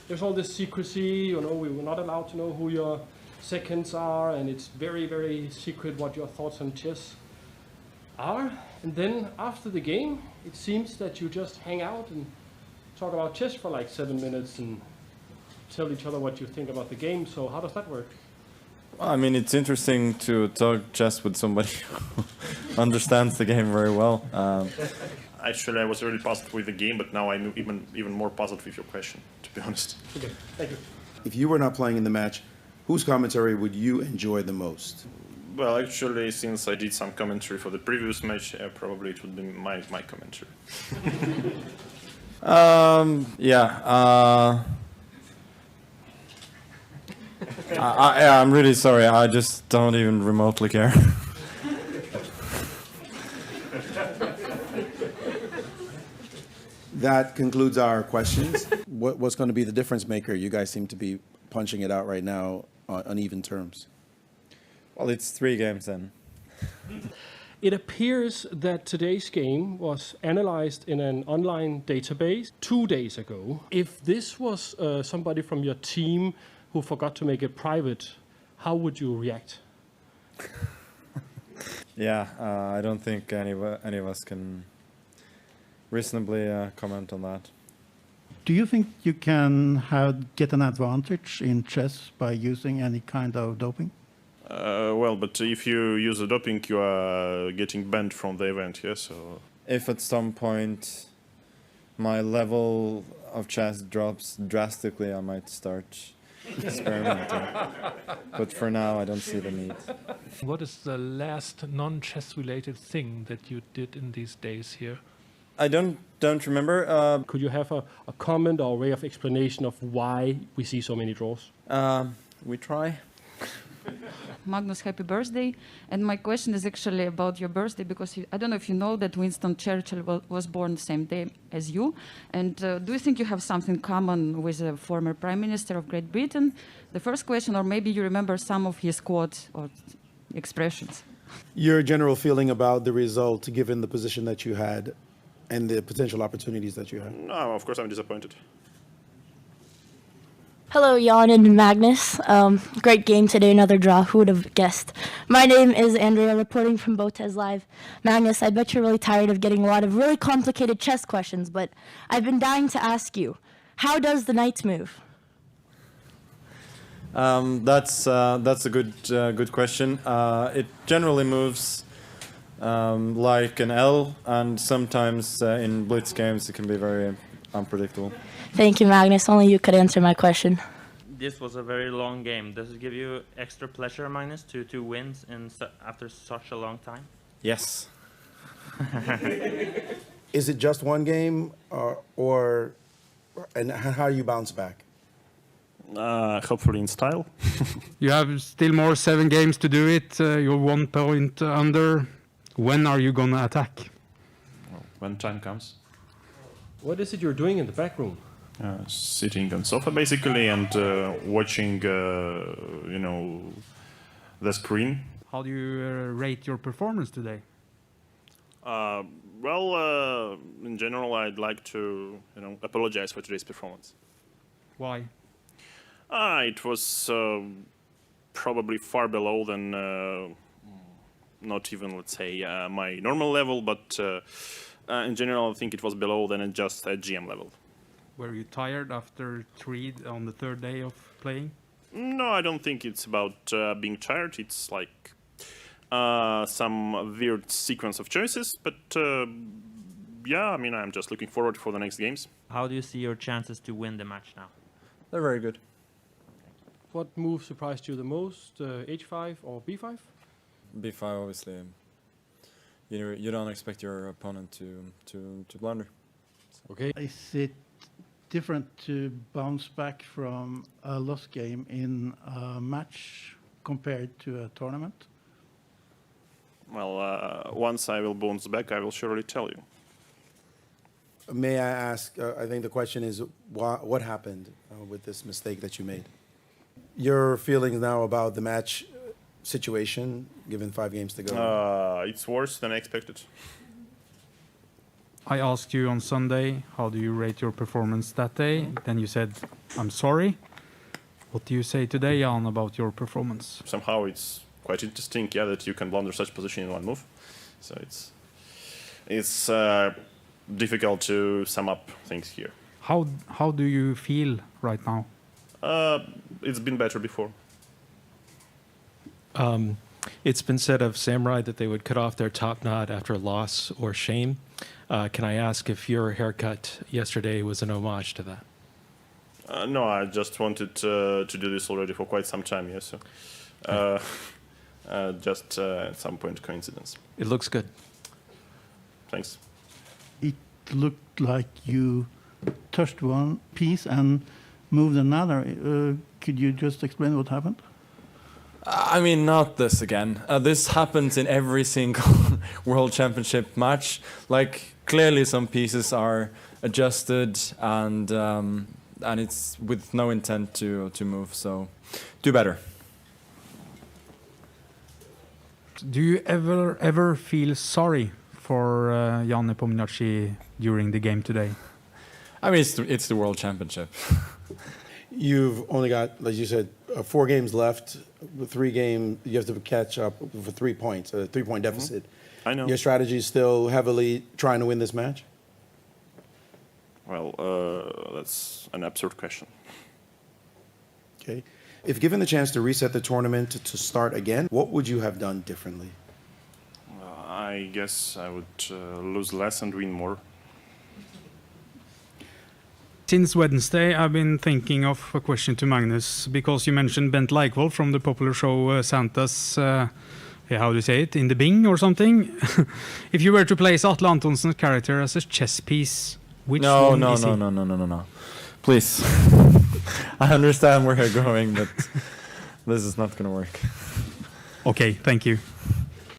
there's all this secrecy, we were not allowed to know who your seconds are, and it's very, very secret what your thoughts on chess are. And then after the game, it seems that you just hang out and talk about chess for like 7 minutes and tell each other what you think about the game. So how does that work? I mean, it's interesting to talk chess with somebody who understands the game very well. Actually, I was really positive with the game, but now I'm even more positive with your question, to be honest. Okay, thank you. If you were not playing in the match, whose commentary would you enjoy the most? Well, actually, since I did some commentary for the previous match, probably it would be my commentary. I'm really sorry. I just don't even remotely care. That concludes our questions. What's going to be the difference maker? You guys seem to be punching it out right now on even terms. Well, it's 3 games then. It appears that today's game was analyzed in an online database 2 days ago. If this was somebody from your team who forgot to make it private, how would you react? Yeah, I don't think any of us can reasonably comment on that. Do you think you can get an advantage in chess by using any kind of doping? Well, but if you use a doping, you are getting banned from the event, yes? So If at some point my level of chess drops drastically, I might start experimenting. But for now, I don't see the need. What is the last non-chess related thing that you did in these days here? I don't remember. Could you have a comment or a way of explanation of why we see so many draws? We try. Magnus, happy birthday. And my question is actually about your birthday, because I don't know if you know that Winston Churchill was born the same day as you. And do you think you have something common with a former Prime Minister of Great Britain? The first question, or maybe you remember some of his quotes or expressions. Your general feeling about the result, given the position that you had and the potential opportunities that you had? no, of course I'm disappointed. Hello, Jan and Magnus. Great game today, another draw. Who would have guessed? My name is Andrea, reporting from Botez Live. Magnus, I bet you're really tired of getting a lot of really complicated chess questions, but I've been dying to ask you, how does the knight move? That's a good question. It generally moves like an L, and sometimes in blitz games it can be very unpredictable. Thank you, Magnus. Only you could answer my question. This was a very long game. Does it give you extra pleasure, Magnus, to wins after such a long time? Yes. Is it just one game, and how do you bounce back? Hopefully in style. You have still more 7 games to do it. You're 1 point under. When are you gonna attack? When time comes. What is it you're doing in the back room? Sitting on sofa basically and watching, the screen. How do you rate your performance today? In general, I'd like to, apologize for today's performance. Why? It was probably far below than, not even, let's say, my normal level, but in general, I think it was below than just at GM level. Were you tired after 3 on the 3rd day of playing? No, I don't think it's about being tired. It's like some weird sequence of choices, but I'm just looking forward for the next games. How do you see your chances to win the match now? They're very good. What move surprised you the most, H5 or B5? B5, obviously. You don't expect your opponent to blunder. Okay. Is it different to bounce back from a lost game in a match compared to a tournament? Well, once I will bounce back, I will surely tell you. May I ask, I think the question is, what happened with this mistake that you made? Your feelings now about the match situation, given 5 games to go? It's worse than I expected. I asked you on Sunday, how do you rate your performance that day? Then you said I'm sorry. What do you say today, Jan, about your performance? Somehow it's quite interesting, yeah, that you can blunder such position in one move. So it's difficult to sum up things here. How do you feel right now? It's been better before. It's been said of Samurai that they would cut off their top knot after loss or shame. Can I ask if your haircut yesterday was an homage to that? No, I just wanted to do this already for quite some time, yeah, so just at some point coincidence. It looks good. Thanks. It looked like you touched one piece and moved another. Could you just explain what happened? I mean, not this again. This happens in every single World Championship match. Like, clearly some pieces are adjusted and it's with no intent to move, so do better. Do you ever feel sorry for Jan Nepomniachtchi during the game today? I mean, it's the World Championship. You've only got, as you said, 4 games left. With 3 games, you have to catch up for 3 points, a 3-point deficit. I know. Your strategy is still heavily trying to win this match? Well, that's an absurd question. Okay. If given the chance to reset the tournament to start again, what would you have done differently? I guess I would lose less and win more. Since Wednesday, I've been thinking of a question to Magnus, because you mentioned Bent Leikvoll from the popular show Santa's, how do you say it, in the Bing or something? If you were to place Atle Antonssen's character as a chess piece, which one is he? No. Please. I understand where you're going, but this is not going to work. Okay, thank you.